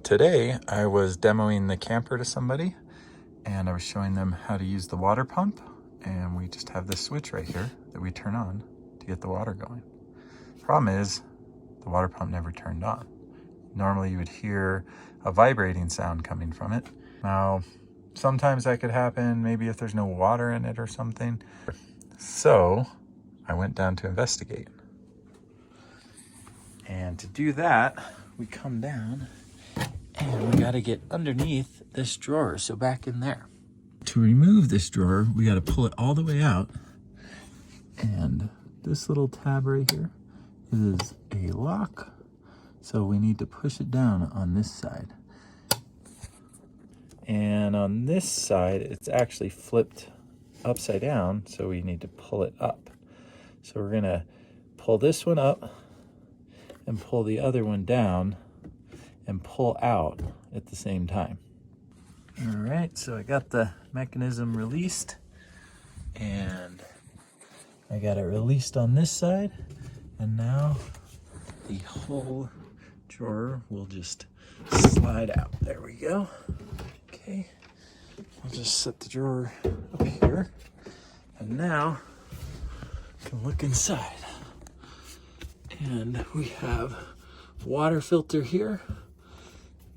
Today I was demoing the camper to somebody and I was showing them how to use the water pump, and we just have this switch right here that we turn on to get the water going. Problem is the water pump never turned on. Normally you would hear a vibrating sound coming from it. Now sometimes that could happen, maybe if there's no water in it or something. So I went down to investigate. And to do that, we come down and we gotta get underneath this drawer, so back in there. To remove this drawer, we gotta pull it all the way out. And this little tab right here is a lock. So we need to push it down on this side. And on this side, it's actually flipped upside down, so we need to pull it up. So we're gonna pull this one up and pull the other one down and pull out at the same time. All right, so I got the mechanism released and I got it released on this side, and now the whole drawer will just slide out. There we go. Okay, I'll just set the drawer up here, and now I can look inside. And we have water filter here,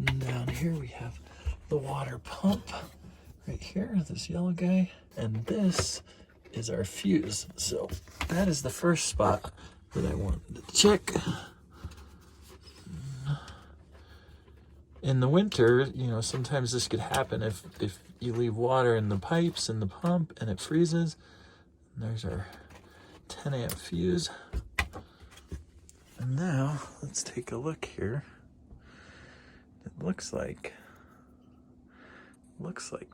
and down here we have the water pump right here, this yellow guy, and this is our fuse. So that is the first spot that I wanted to check. In the winter, you know, sometimes this could happen if you leave water in the pipes and the pump and it freezes. And there's our 10 amp fuse. And now let's take a look here. It looks like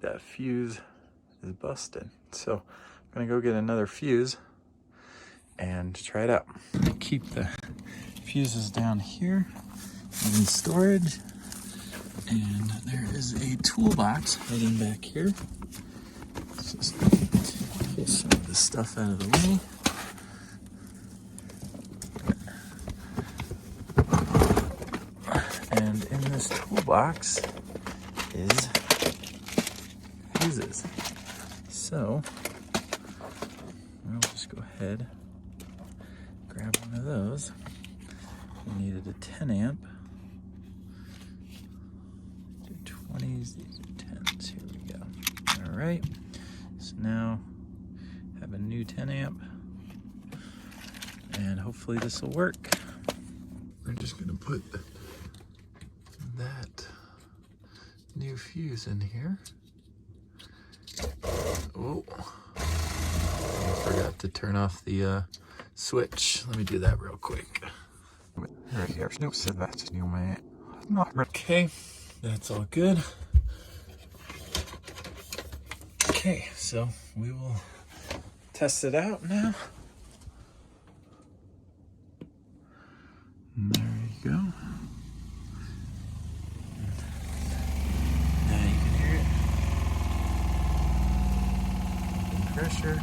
that fuse is busted. So I'm gonna go get another fuse and try it out. Keep the fuses down here in storage. And there is a toolbox hiding back here. Let's just pull some of this stuff out of the way. And in this toolbox is fuses. So I'll just go ahead, grab one of those. We needed a 10 amp. 20s, these are 10s, here we go. All right, so now have a new 10 amp, and hopefully this will work. We're just gonna put that new fuse in here. Oh, I forgot to turn off the switch. Let me do that real quick. Okay. That's all good. Okay, so we will test it out now. There you go. Now you can hear it. Open pressure.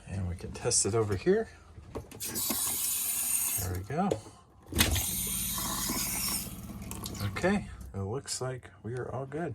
And we can test it over here. There we go. Okay, it looks like we are all good.